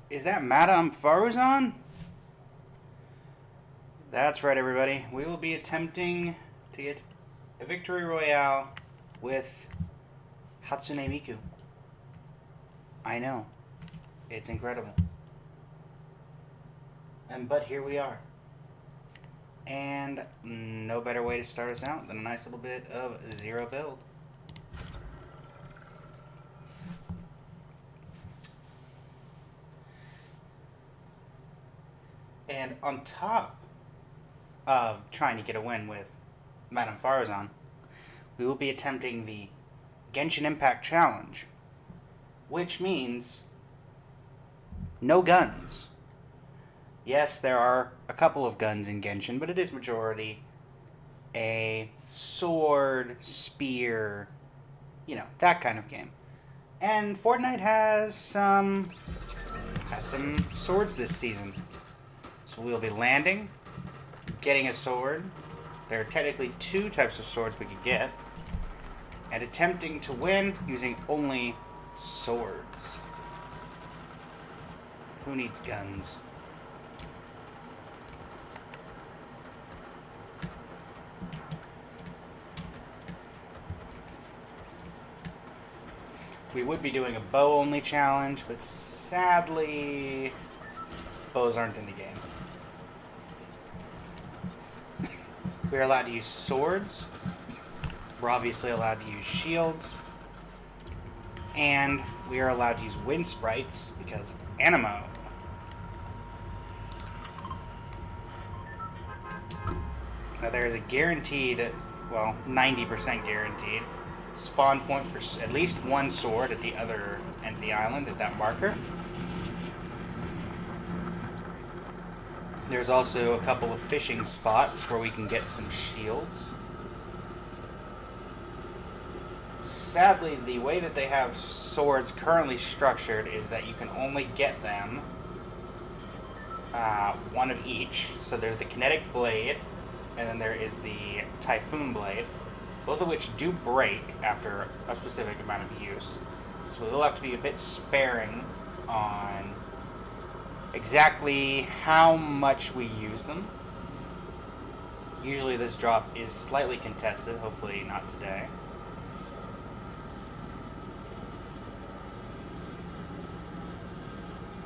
Is that Madame FARUZAN? That's right, everybody. We will be attempting to get a victory royale with HATSUNE MIKU. I know. It's incredible. But here we are. And no better way to start us out than a nice little bit of zero build. And on top of trying to get a win with Madame FARUZAN, we will be attempting the Genshin Impact Challenge, which means no guns. Yes, there are a couple of guns in Genshin, but it is majority a sword, spear, that kind of game. And Fortnite has some swords this season. So we'll be landing, getting a sword. There are technically two types of swords we could get, and attempting to win using only swords. Who needs guns? We would be doing a bow-only challenge, but sadly, bows aren't in the game. We are allowed to use swords. We're obviously allowed to use shields. And we are allowed to use wind sprites because animo. Now there is a guaranteed, 90% guaranteed, spawn point for at least one sword at the other end of the island at that marker. There's also a couple of fishing spots where we can get some shields. Sadly, the way that they have swords currently structured is that you can only get them one of each. So there's the kinetic blade, and then there is the typhoon blade, both of which do break after a specific amount of use. So we will have to be a bit sparing on exactly how much we use them. Usually this drop is slightly contested, hopefully not today.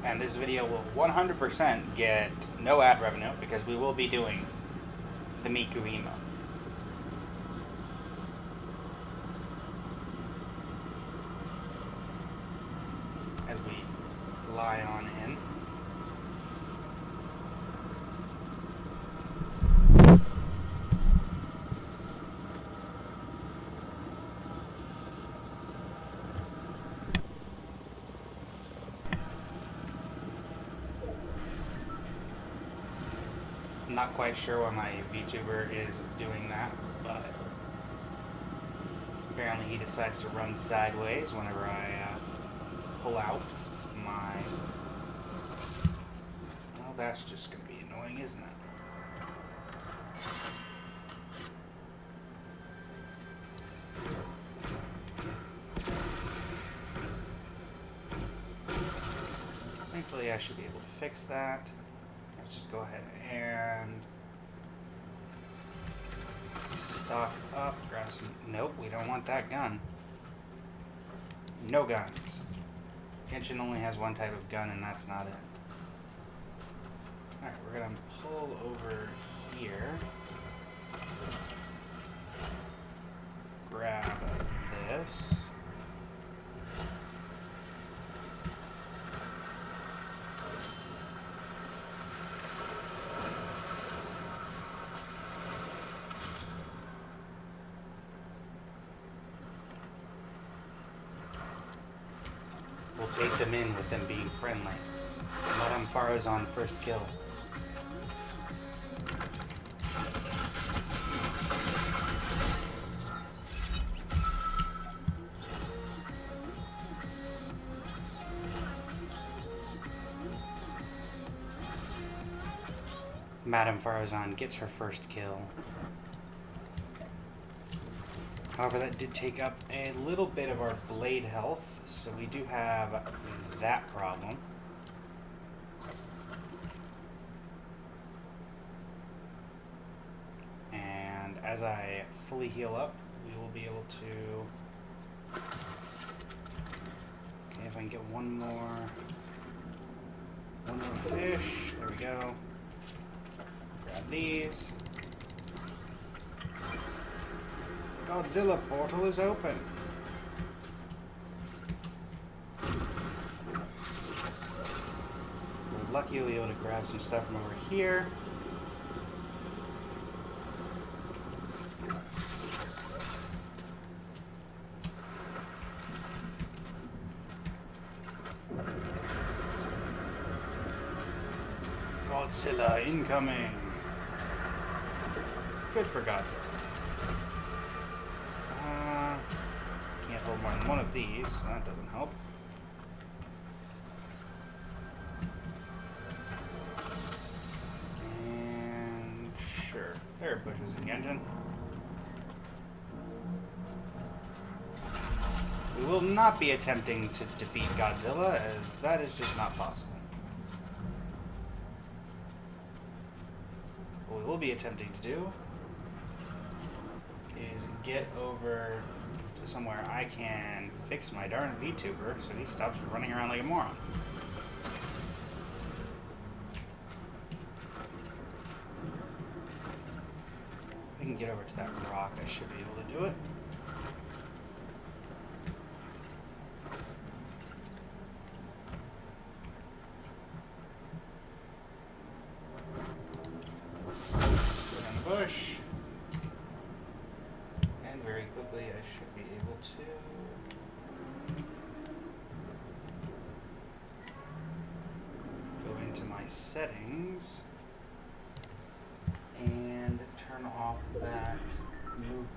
And this video will 100% get no ad revenue because we will be doing the Miku emo. As we fly on in. I'm not quite sure why my VTuber is doing that, but apparently he decides to run sideways whenever I pull out my... Well, that's just going to be annoying, isn't it? Thankfully I should be able to fix that. Let's just go ahead and stock up, grab some... Nope, we don't want that gun. No guns. Genshin only has one type of gun, and that's not it. Alright, we're going to pull over here. Grab this. We'll take them in with them being friendly. Madame FARUZAN first kill. Madame FARUZAN gets her first kill. However, that did take up a little bit of our blade health, so we do have that problem. as I fully heal up, we will be able to... Okay, if I can get one more fish. There we go. Grab these. The Godzilla portal is open. We're lucky we'll be able to grab some stuff from over here. Godzilla incoming. Good for Godzilla. Can't hold more than one of these, so that doesn't help. And sure, there are bushes in Genshin. We will not be attempting to defeat Godzilla, as that is just not possible. What we will be attempting to do is get over to somewhere I can fix my darn VTuber so he stops running around like a moron. If I can get over to that rock, I should be able to do it. Bush. And very quickly I should be able to go into my settings and turn off that movement.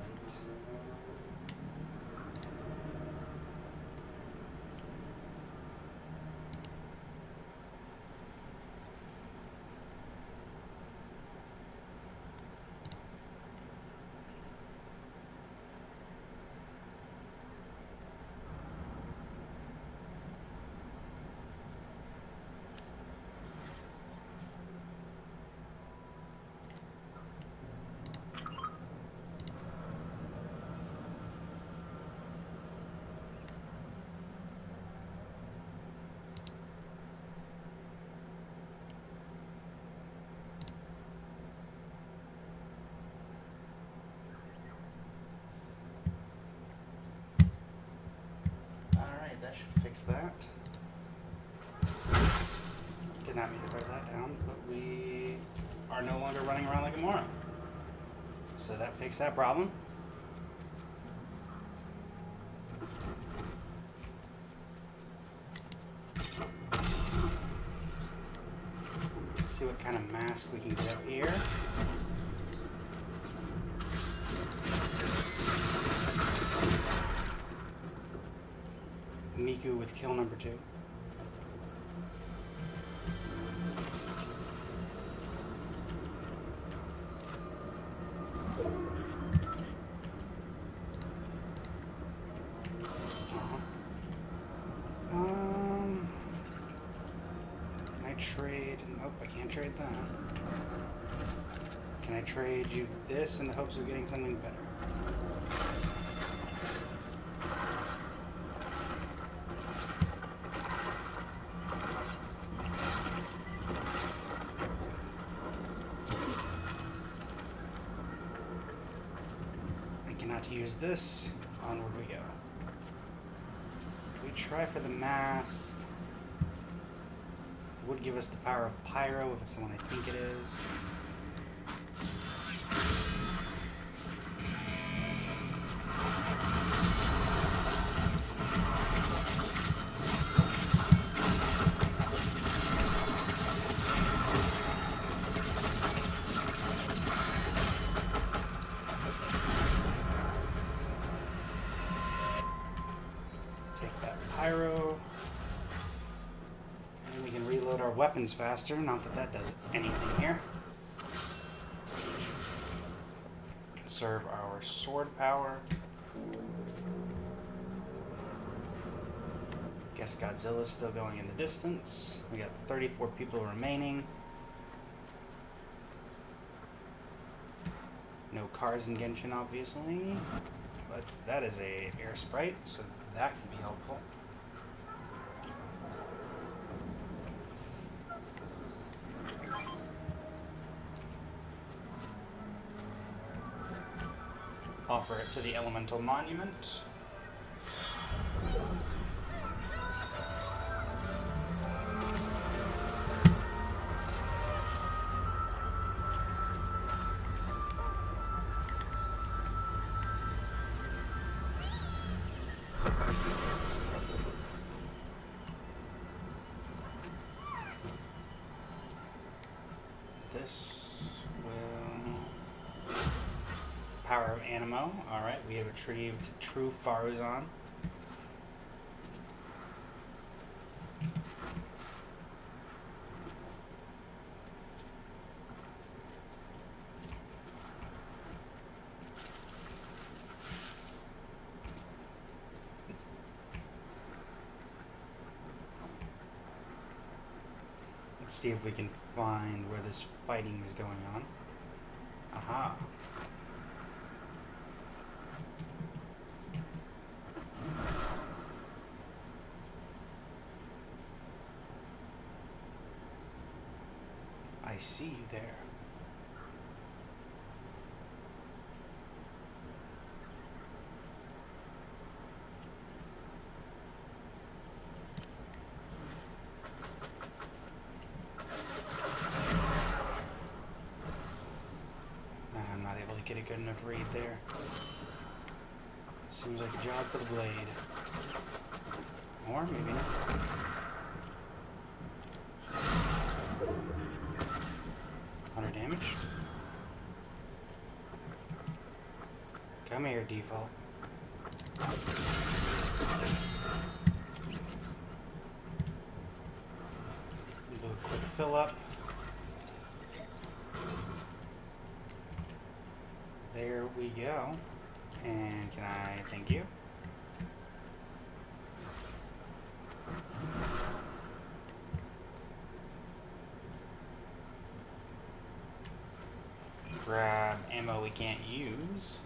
That should fix that. Did not mean to throw that down, but we are no longer running around like a moron. So that fixed that problem. Let's see what kind of mask we can get up here. Miku with kill number 2. Can I trade? Nope, I can't trade that. Can I trade you this in the hopes of getting something better? To use this, onward we go. We try for the mask. It would give us the power of Pyro if it's the one I think it is. Pyro, and we can reload our weapons faster. Not that that does anything here. Conserve our sword power. Guess Godzilla's still going in the distance. We got 34 people remaining. No cars in Genshin, obviously, but that is a air sprite, so that can be helpful. Offer it to the elemental monument. This will... Power of Animo. Alright, we have retrieved true FARUZAN. Let's see if we can find where this fighting is going on. Aha. I see you there. I'm not able to get a good enough read there. Seems like a job for the blade. Or maybe not. Damage. Come here, default. Do a quick fill up. There we go. And can I thank you? Grab ammo we can't use.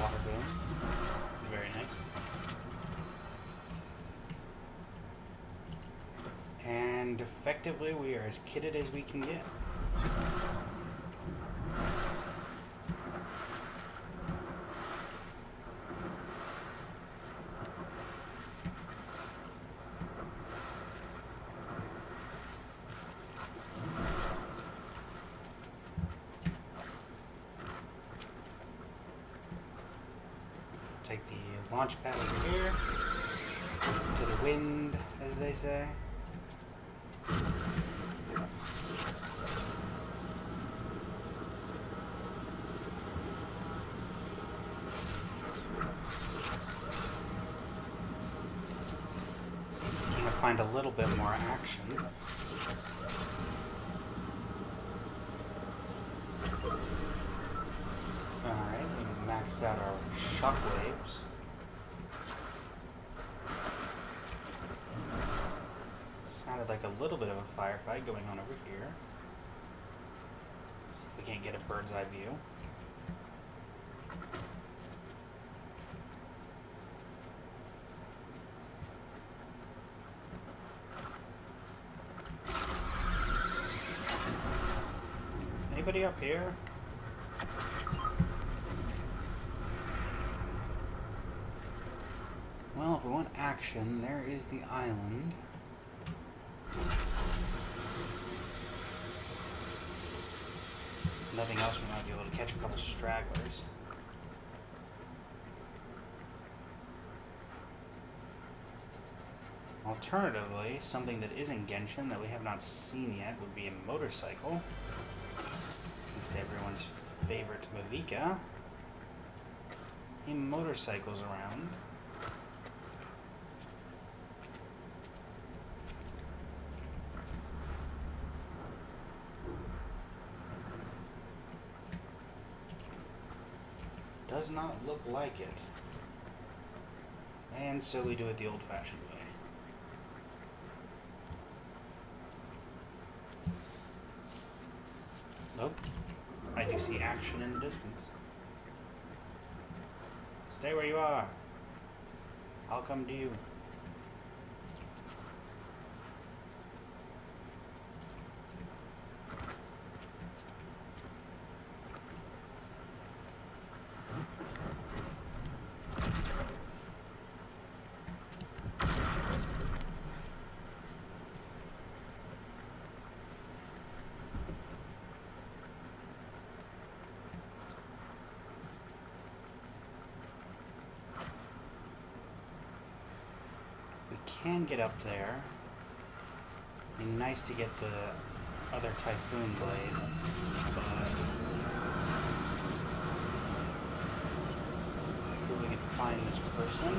Water boom. Very nice. And effectively we are as kitted as we can get. Take the launch pad over here, to the wind, as they say. So we can find a little bit more action. Alright, we maxed out our shockwaves. Sounded like a little bit of a firefight going on over here. See if we can't get a bird's eye view. Anybody up here? Well, if we want action, there is the island. Nothing else, we might be able to catch a couple stragglers. Alternatively, something that is in Genshin that we have not seen yet would be a motorcycle. Thanks to everyone's favorite Mavika. Any motorcycles around? Does not look like it. And so we do it the old-fashioned way. Nope. I do see action in the distance. Stay where you are. I'll come to you. Can get up there. It'd be nice to get the other Typhoon Blade, but let's see if we can find this person.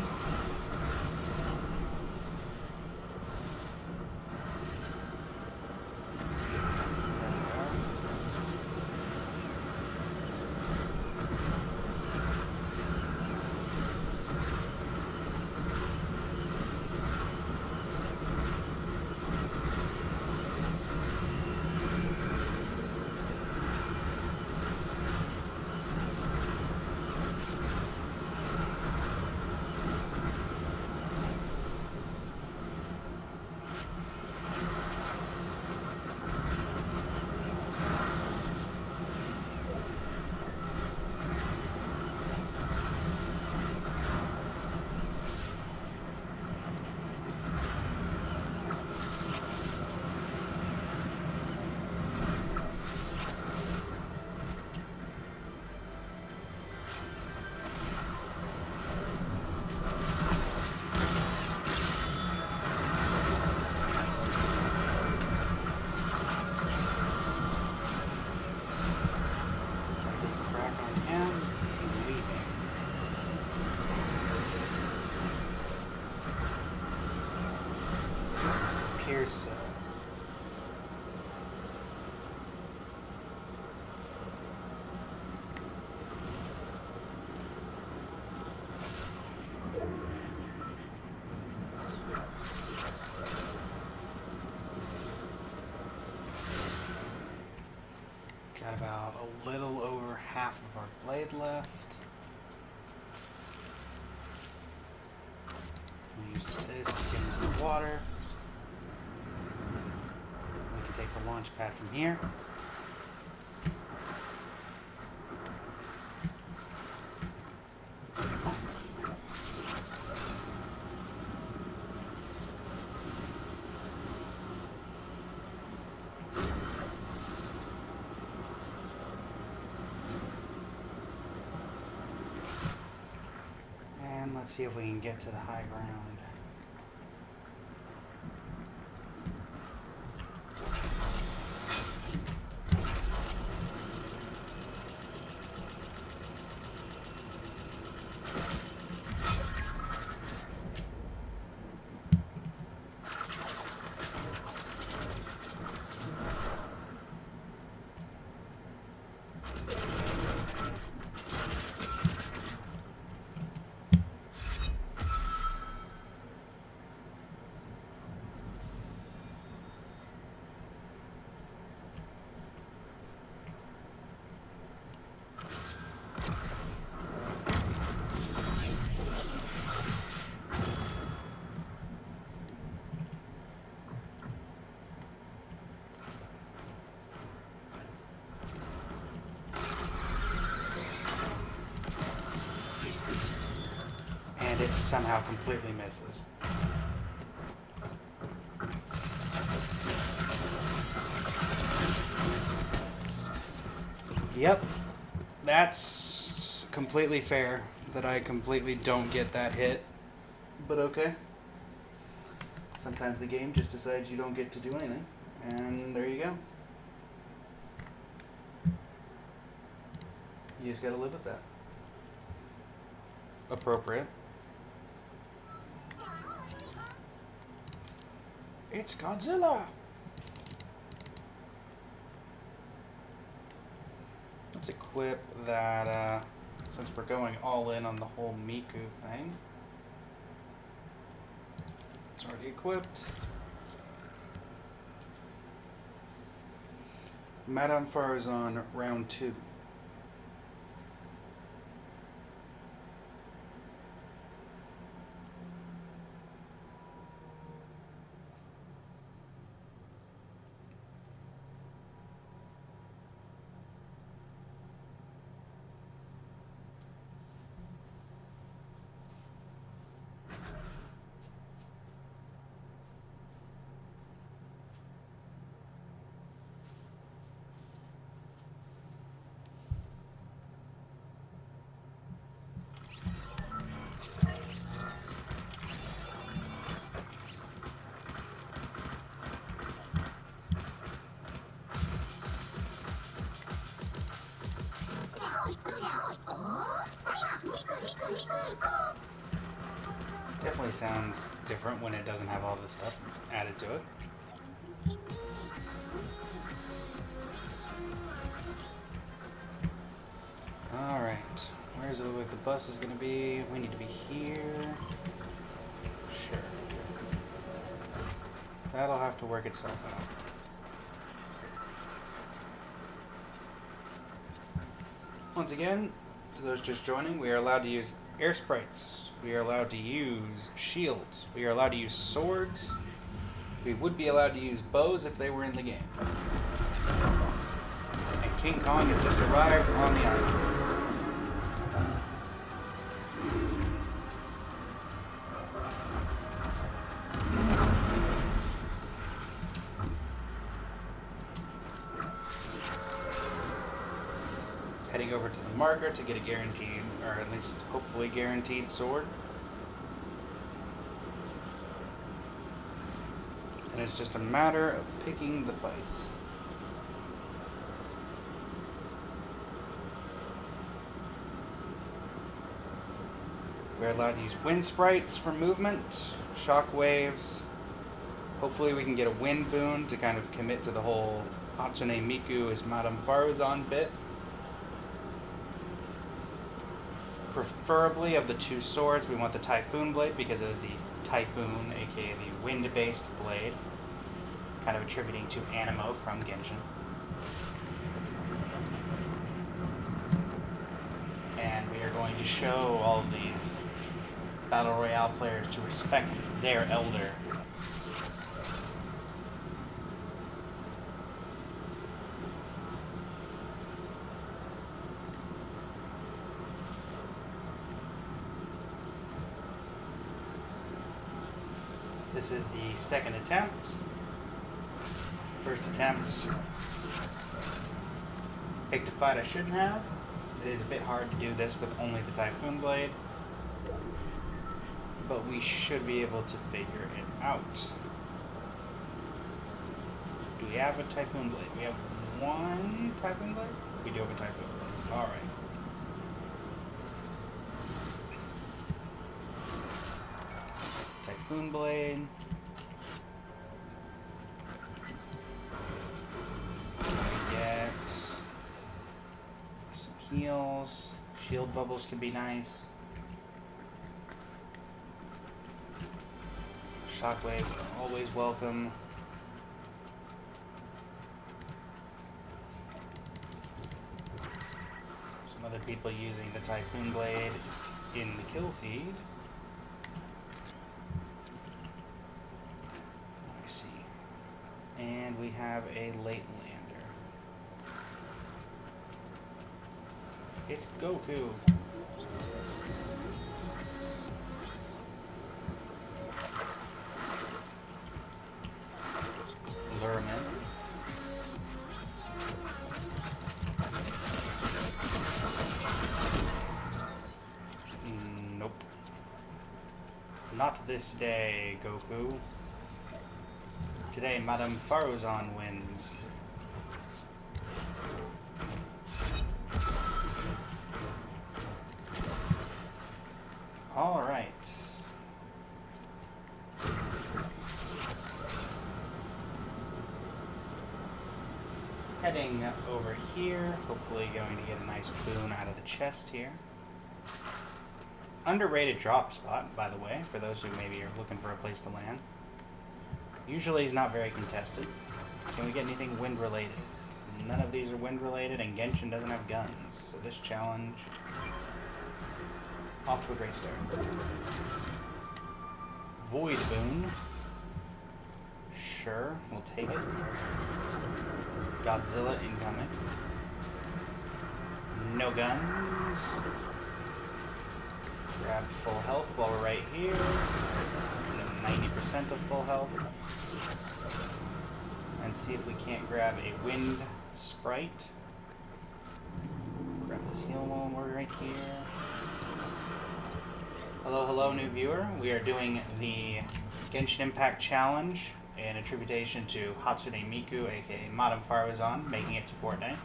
So. Got about a little over half of our blade left. We'll use this to get into the water. Take the launch pad from here. And let's see if we can get to the high ground. It somehow completely misses. Yep, that's completely fair that I completely don't get that hit, but okay. Sometimes the game just decides you don't get to do anything, and there you go. You just gotta live with that. Appropriate. It's Godzilla! Let's equip that, since we're going all in on the whole MIKU thing. It's already equipped. Madame Faruzan, round 2. Definitely sounds different when it doesn't have all this stuff added to it. Alright, where's it like the bus is gonna be? We need to be here. Sure. That'll have to work itself out. Once again, to those just joining, we are allowed to use air sprites. We are allowed to use shields. We are allowed to use swords. We would be allowed to use bows if they were in the game. And King Kong has just arrived on the island. Heading over to the marker to get a guaranteed, or at least hopefully guaranteed sword. And it's just a matter of picking the fights. We're allowed to use wind sprites for movement, shock waves. Hopefully we can get a wind boon to kind of commit to the whole HATSUNE MIKU is Madame Faruzan bit. Preferably of the two swords, we want the Typhoon Blade because it is the Typhoon, aka the wind-based blade, kind of attributing to Animo from Genshin. And we are going to show all of these Battle Royale players to respect their elder. This is the second attempt. First attempt, picked a fight I shouldn't have. It is a bit hard to do this with only the Typhoon Blade, but we should be able to figure it out. Do we have a Typhoon Blade? We have one Typhoon Blade? We do have a Typhoon Blade. Alright. Typhoon Blade. We get some heals. Shield bubbles can be nice. Shockwaves are always welcome. Some other people using the Typhoon Blade in the kill feed. Let me see. And we have a late lander. It's Goku. Lure him in. Nope. Not this day, Goku. Today, Madame Faruzan wins. All right. Heading over here, hopefully going to get a nice boon out of the chest here. Underrated drop spot, by the way, for those who maybe are looking for a place to land. Usually is not very contested. Can we get anything wind related? None of these are wind related, and Genshin doesn't have guns. So this challenge, off to a great start. Void Boon. Sure, we'll take it. Godzilla incoming. No guns. Grab full health while we're right here. 90% of full health. And see if we can't grab a wind sprite. Grab this heal while we're right here. Hello, hello, new viewer. We are doing the Genshin Impact Challenge in attribution to HATSUNE MIKU, aka Madame FARUZAN, making it to Fortnite.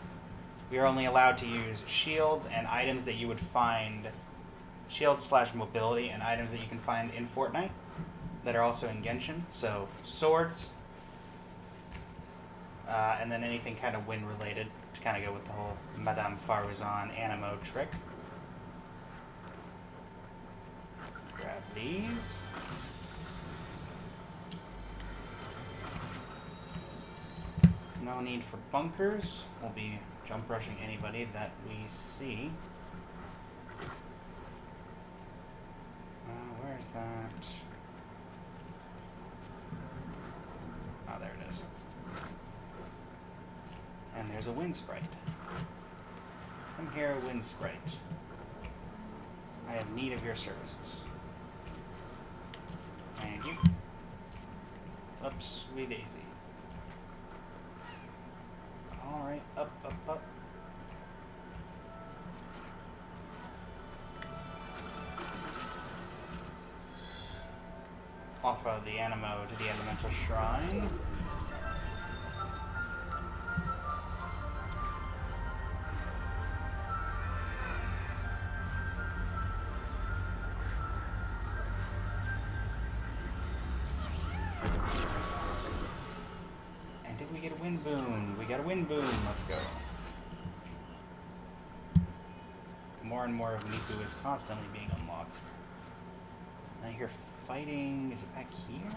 We are only allowed to use shield and items that you would find, shield/mobility and items that you can find in Fortnite that are also in Genshin. So swords, and then anything kind of wind related to kind of go with the whole Madame Faruzan animo trick. Grab these. No need for bunkers. We'll be jump rushing anybody that we see. Where's that? Oh, there it is. And there's a wind sprite. Come here, wind sprite. I have need of your services. Thank you. Oops, sweet daisy. Alright, up, up, up. Off of the animo to the elemental shrine. And did we get a wind boon? We got a wind boon. Let's go. More and more of MIKU is constantly being unlocked. I hear fighting. Is it back here?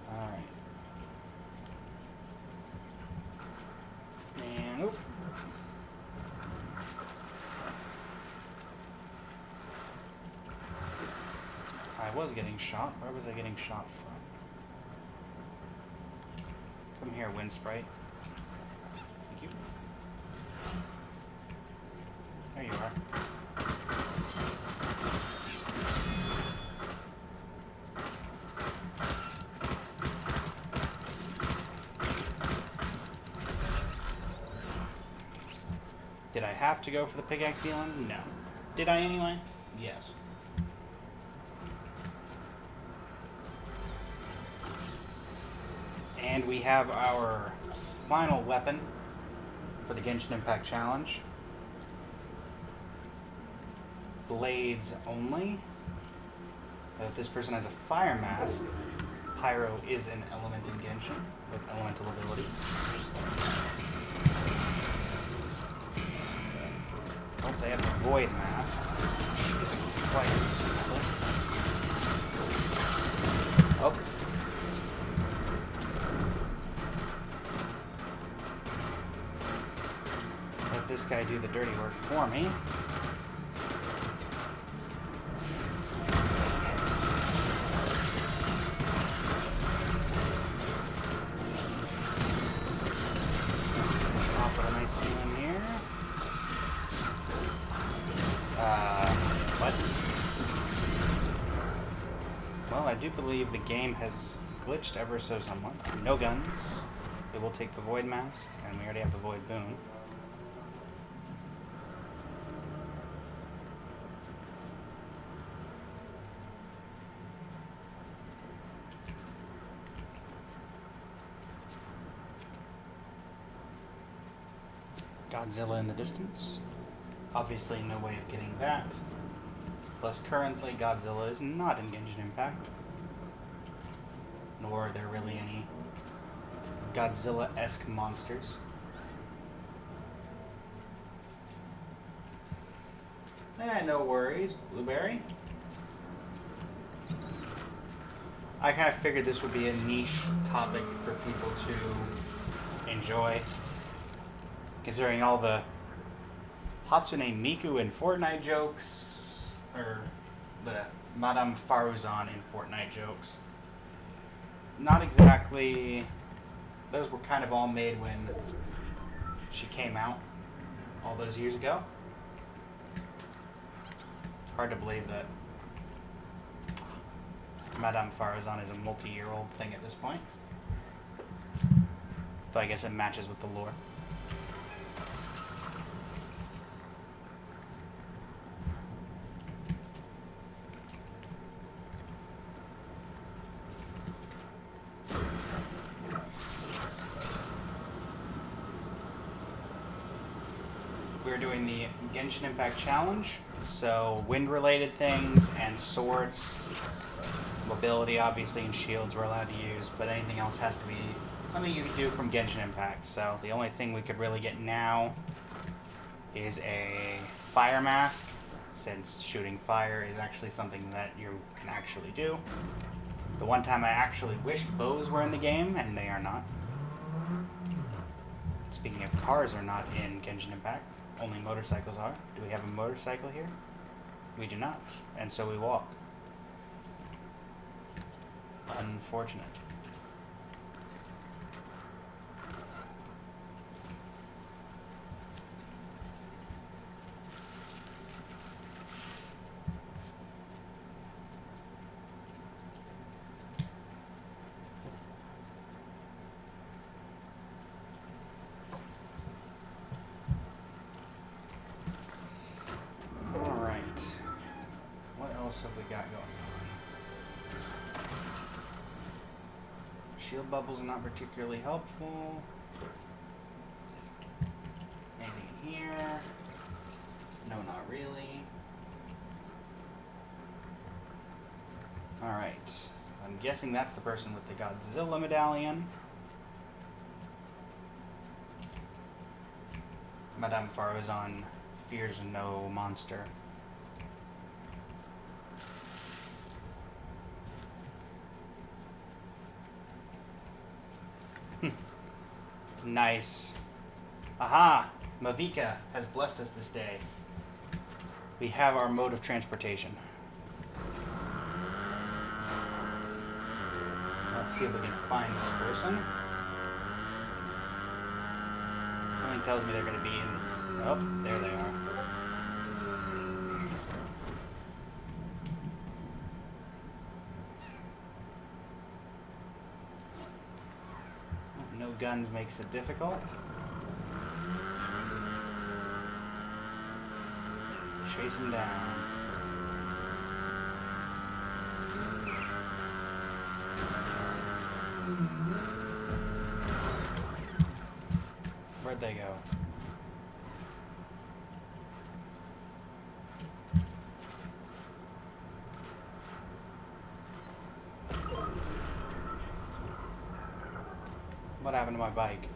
Alright. And oop. I was getting shot. Where was I getting shot from? Come here, wind sprite. Thank you. There you are. Did I have to go for the pickaxe healing? No. Did I anyway? Yes. And we have our final weapon for the Genshin Impact Challenge. Blades only. But if this person has a fire mask, Pyro is an element in Genshin with elemental abilities. Oh, they have the Void Mask, which isn't quite useful. Oh. Let this guy do the dirty work for me. I'll put a nice heal in here. What? Well, I do believe the game has glitched ever so somewhat. No guns. It will take the Void Mask, and we already have the Void Boon. Godzilla in the distance. Obviously no way of getting that. Plus currently Godzilla is not in Genshin Impact. Nor are there really any Godzilla-esque monsters. No worries, Blueberry. I kind of figured this would be a niche topic for people to enjoy, considering all the HATSUNE MIKU and Fortnite jokes, or the Madame FARUZAN in Fortnite jokes. Not exactly. Those were kind of all made when she came out all those years ago. Hard to believe that Madame FARUZAN is a multi-year-old thing at this point. So I guess it matches with the lore. We're doing the Genshin Impact Challenge, so wind-related things and swords. Mobility, obviously, and shields we're allowed to use, but anything else has to be something you can do from Genshin Impact. So the only thing we could really get now is a fire mask, since shooting fire is actually something that you can actually do. The one time I actually wish bows were in the game, and they are not. Speaking of, cars are not in Genshin Impact. Only motorcycles are. Do we have a motorcycle here? We do not. And so we walk. Unfortunate. Alright. What else have we got going on? Shield bubbles are not particularly helpful. Anything in here? No, not really. Alright. I'm guessing that's the person with the Godzilla medallion. Madame FARUZAN fears no monster. Nice. Aha! Mavika has blessed us this day. We have our mode of transportation. Let's see if we can find this person. Something tells me they're going to be in the... Oh, there they are. No guns makes it difficult. Chase him down. Where'd they go? What happened to my bike?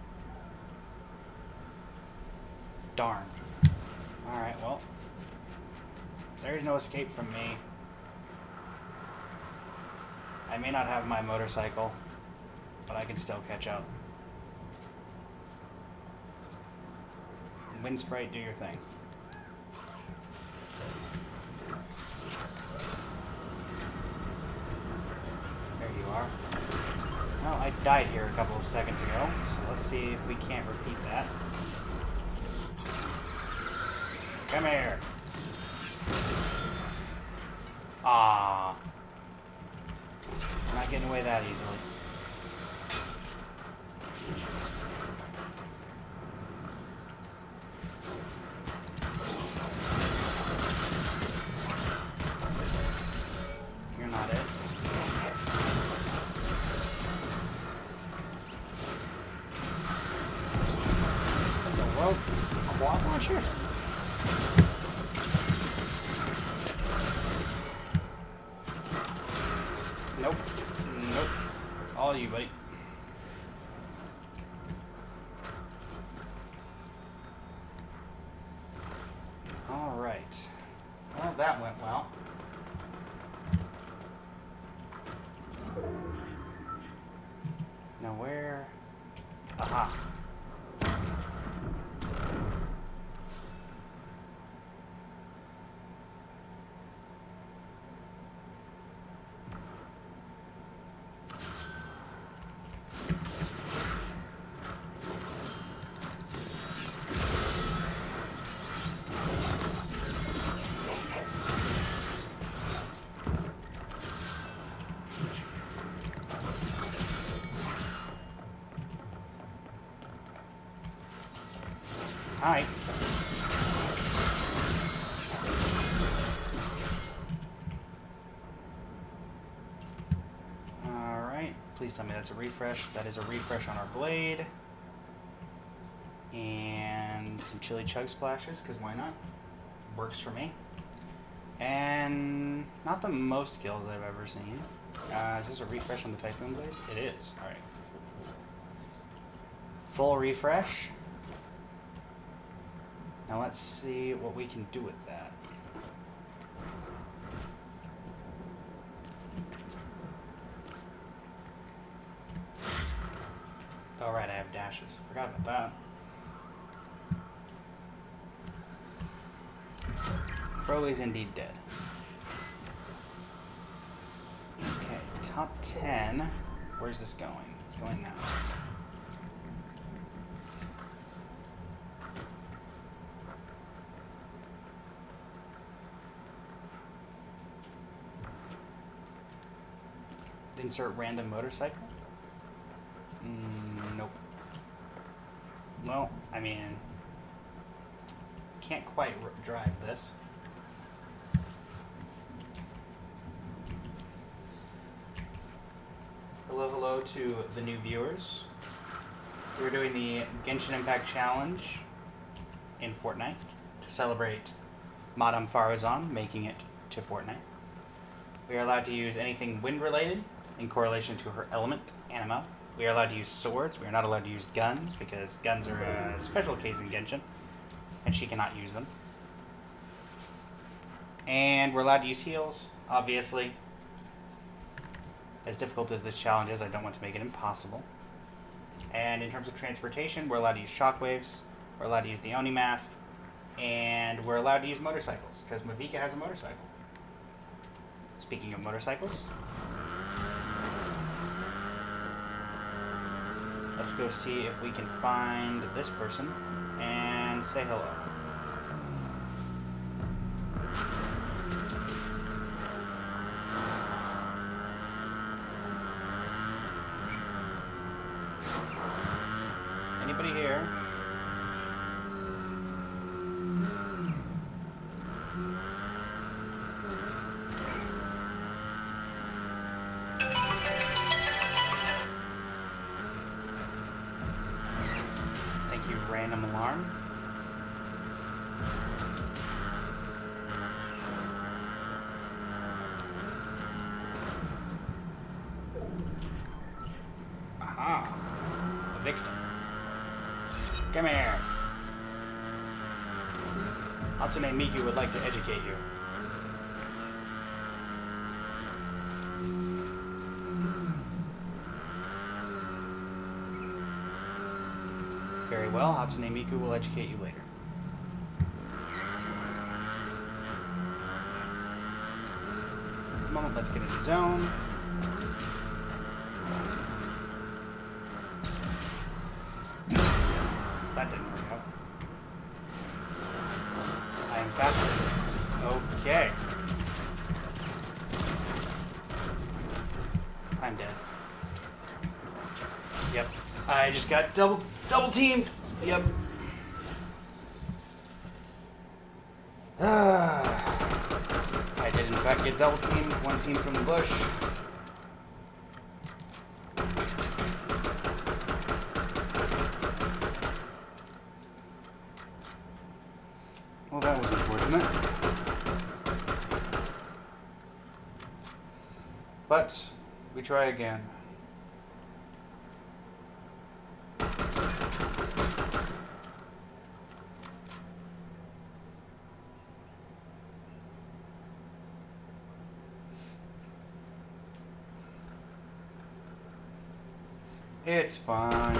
Darn. Alright, well. There's no escape from me. I may not have my motorcycle, but I can still catch up. Wind Sprite, do your thing. There you are. Well, I died here a couple of seconds ago, so let's see if we can't repeat that. Come here. Ah. Not getting away that easily. You're not it. What the world? Quad launcher? Nope. Nope. All you, buddy. Alright. Well, that went well. Now where? Aha. Hi. Alright, please tell me that's a refresh. That is a refresh on our blade. And some chili chug splashes, because why not? Works for me. And not the most kills I've ever seen. Is this a refresh on the Typhoon Blade? It is. Alright. Full refresh. Now let's see what we can do with that. Alright, I have dashes. Forgot about that. Bro is indeed dead. Okay, top 10. Where's this going? It's going now. Insert random motorcycle? Nope. Well, I mean, can't quite drive this. Hello to the new viewers. We're doing the Genshin Impact Challenge in Fortnite to celebrate Madame FARUZAN making it to Fortnite. We are allowed to use anything wind-related in correlation to her element, anima. We are allowed to use swords. We are not allowed to use guns, because guns are a special case in Genshin, and she cannot use them. And we're allowed to use heals, obviously. As difficult as this challenge is, I don't want to make it impossible. And in terms of transportation, we're allowed to use shockwaves, we're allowed to use the Oni mask, and we're allowed to use motorcycles, because Mavika has a motorcycle. Speaking of motorcycles, let's go see if we can find this person and say hello. Anybody here? Random alarm. Aha! A victim. Come here. HATSUNE MIKU would like to educate you. Very well, HATSUNE MIKU will educate you later. For a moment, let's get in the zone. That didn't work out. I am faster. Okay. I'm dead. Yep. I just got double teamed. Yep. I did in fact get double teamed. One team from the bush. Well, that was unfortunate. But we try again. It's fine.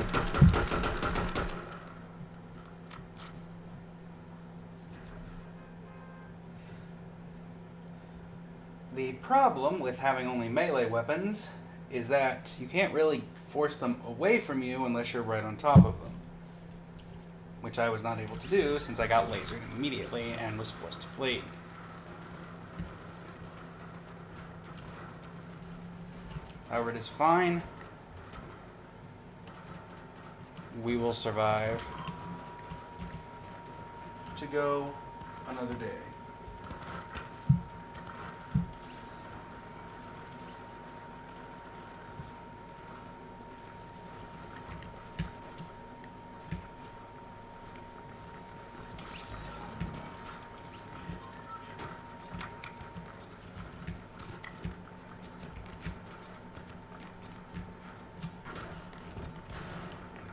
The problem with having only melee weapons is that you can't really force them away from you unless you're right on top of them. Which I was not able to do since I got lasered immediately and was forced to flee. However, it is fine. We will survive to go another day.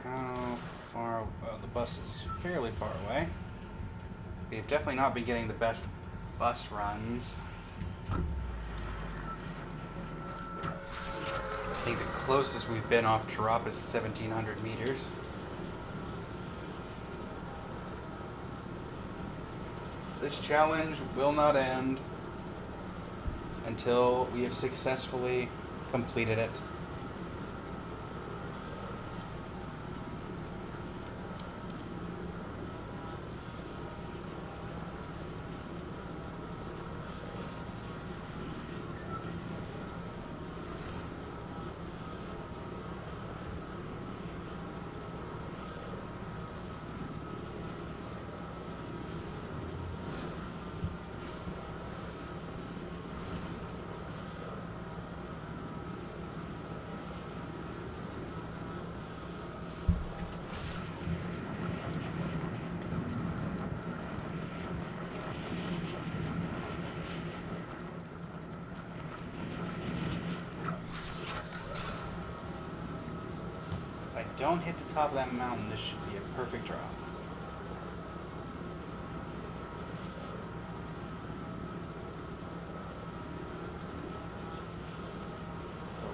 How far? Well, the bus is fairly far away. We've definitely not been getting the best bus runs. I think the closest we've been off drop is 1,700 meters. This challenge will not end until we have successfully completed it. Don't hit the top of that mountain, this should be a perfect drop.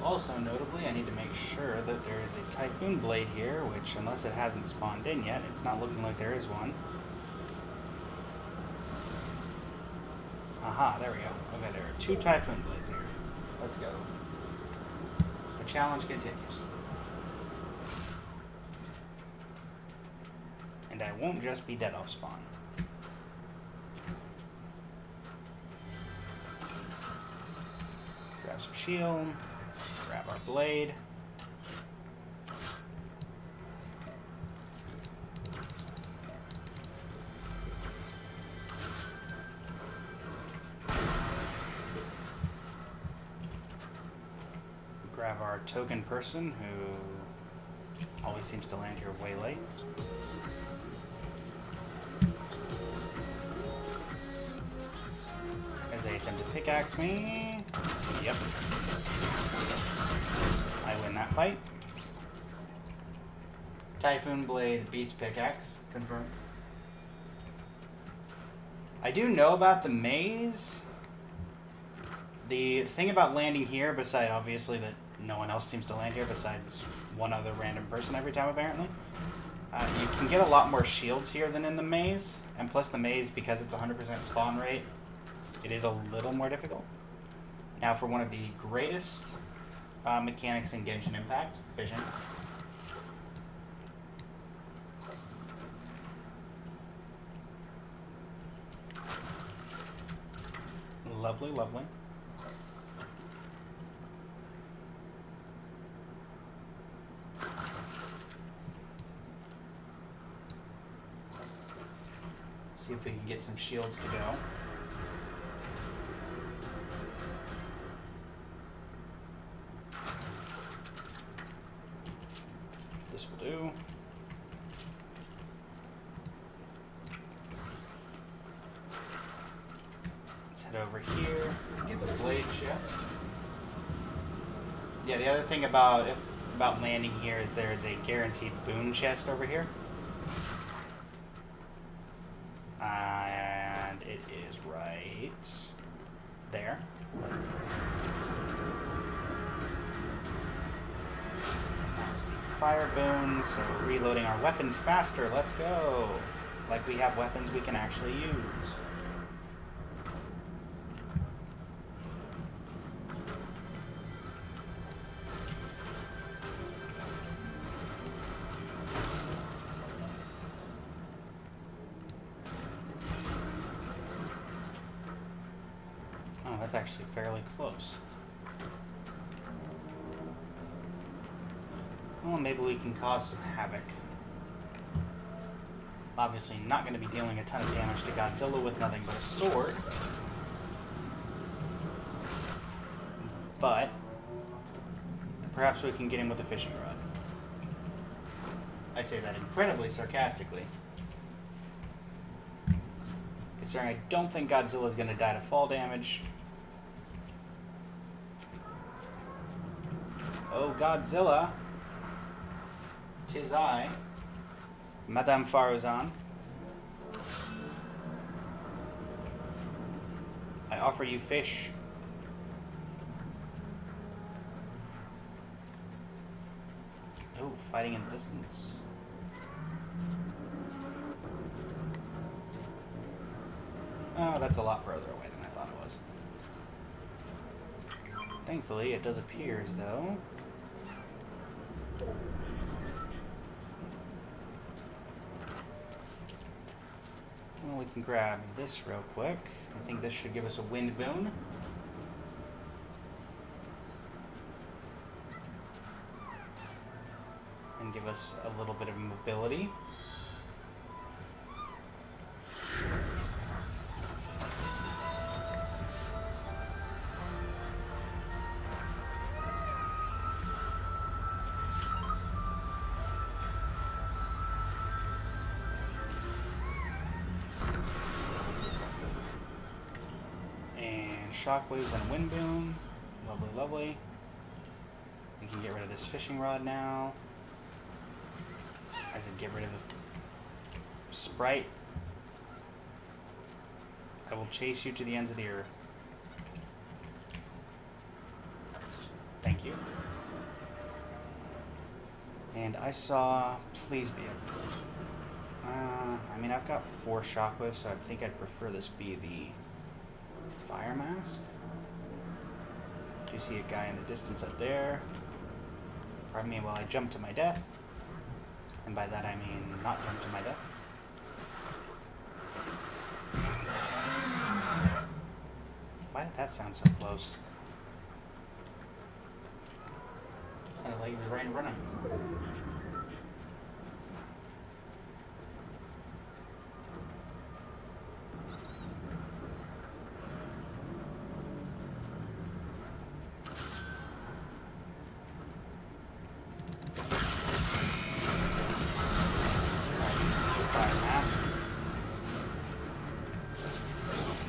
Also, notably, I need to make sure that there is a Typhoon Blade here, which, unless it hasn't spawned in yet, it's not looking like there is one. Aha, there we go. Okay, there are 2 Typhoon Blades here. Let's go. The challenge continues. And I won't just be dead off spawn. Grab some shield. Grab our blade. Grab our token person who always seems to land here way late. As they attempt to pickaxe me. Yep. I win that fight. Typhoon Blade beats pickaxe. Confirmed. I do know about the maze. The thing about landing here, besides obviously that no one else seems to land here besides one other random person every time apparently, you can get a lot more shields here than in the maze. And plus the maze, because it's 100% spawn rate, it is a little more difficult. Now for one of the greatest mechanics in Genshin Impact, vision. Lovely, lovely. See if we can get some shields to go. This will do. Let's head over here, get the blade chest. Yeah, the other thing about landing here is there is a guaranteed boon chest over here. And it is right there. That was the fire boons, so reloading our weapons faster. Let's go. Like we have weapons we can actually use. Oh, that's actually fairly close. Well, maybe we can cause some havoc. Obviously not going to be dealing a ton of damage to Godzilla with nothing but a sword. But perhaps we can get him with a fishing rod. I say that incredibly sarcastically, considering I don't think Godzilla is going to die to fall damage. Oh, Godzilla! 'Tis I, Madame FARUZAN. I offer you fish. Oh, fighting in the distance. Oh, that's a lot further away than I thought it was. Thankfully, it does appear as though... Well, we can grab this real quick. I think this should give us a wind boon. And give us a little bit of mobility. Shockwaves and wind boom. Lovely, lovely. We can get rid of this fishing rod now. I said get rid of the sprite. I will chase you to the ends of the earth. Thank you. And I saw... Please be it. I mean, I've got 4 shockwaves, so I think I'd prefer this be the... Fire mask. Do you see a guy in the distance up there? Pardon me while I jump to my death. And by that I mean not jump to my death. Why did that sound so close? Sounded like he was right in front of me.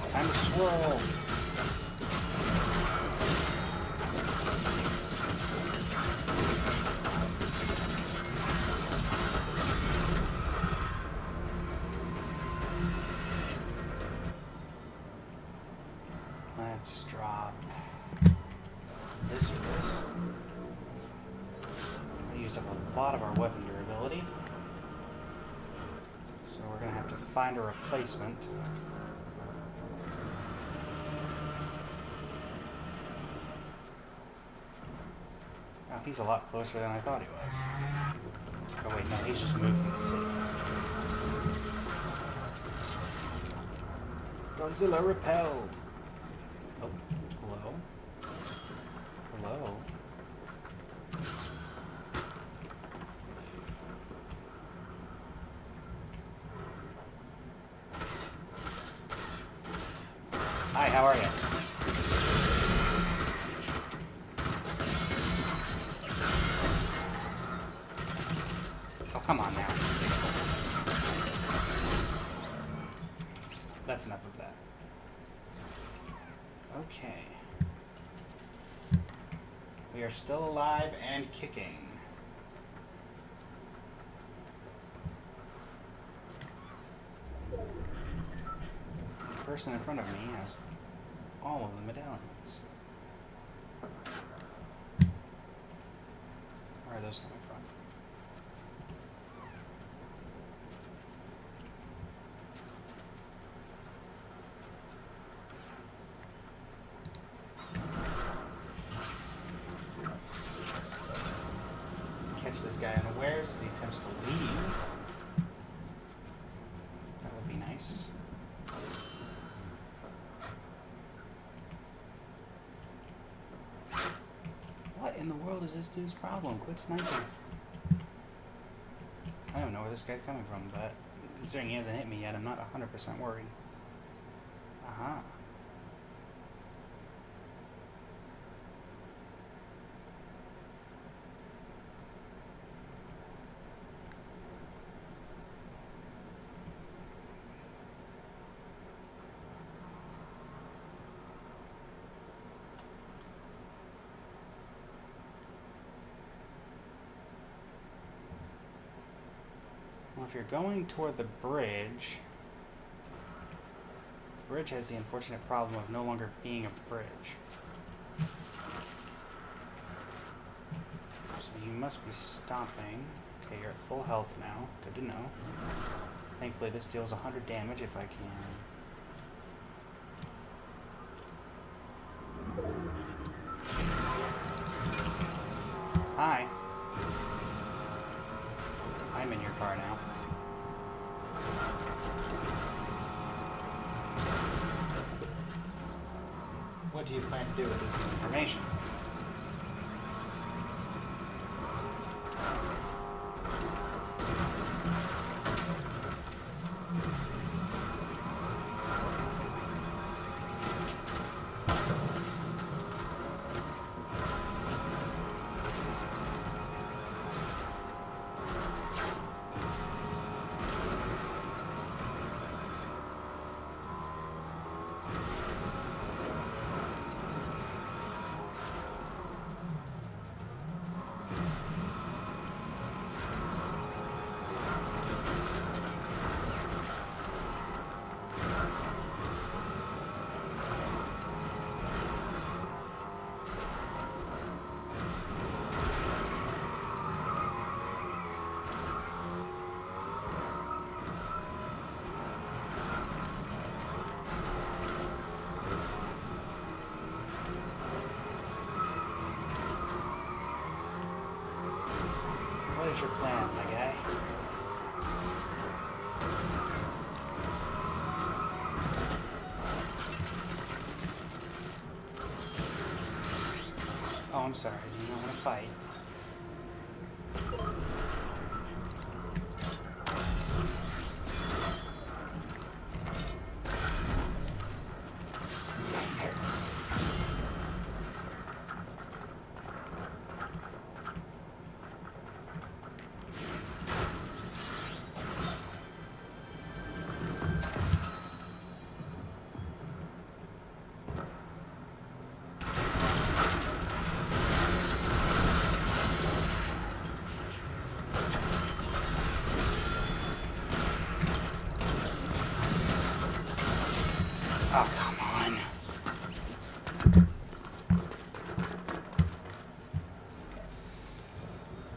Time to swirl. Let's drop this or this. We used up a lot of our weapon durability, so we're going to have to find a replacement. Oh, he's a lot closer than I thought he was. Oh wait, no, he's just moved from the city. Godzilla repelled! Oh, hello? Hello? Hi, how are you? Oh, come on now. That's enough of that. Okay. We are still alive and kicking. The person in front of me has all of the medallions. Where are those coming from? in the world is this dude's problem? Quit sniping. I don't know where this guy's coming from, but considering he hasn't hit me yet, I'm not 100% worried. Aha. Well, if you're going toward the bridge has the unfortunate problem of no longer being a bridge. So you must be stopping. Okay, you're at full health now. Good to know. Thankfully this deals 100 damage if I can. Hi. I'm in your car now. What do you plan to do with this new information? What is your plan, my guy? Oh, I'm sorry. Do you not want to fight? Oh, come on.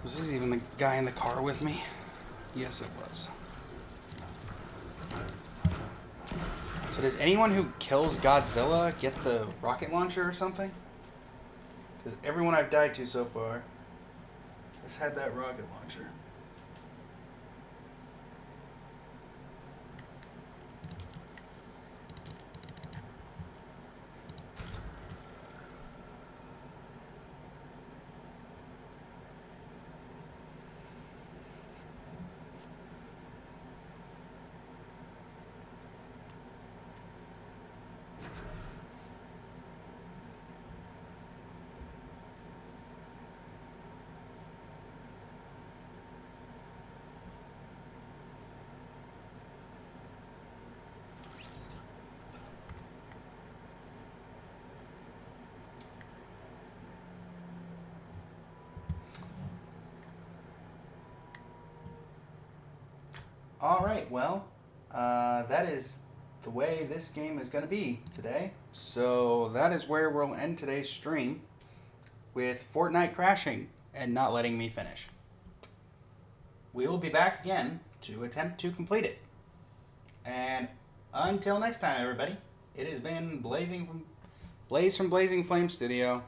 Was this even the guy in the car with me? Yes, it was. So does anyone who kills Godzilla get the rocket launcher or something? Because everyone I've died to so far has had that rocket launcher. Alright, well, that is the way this game is going to be today. So that is where we'll end today's stream, with Fortnite crashing and not letting me finish. We will be back again to attempt to complete it. And until next time, everybody, it has been Blaze from Blazing Flame Studio.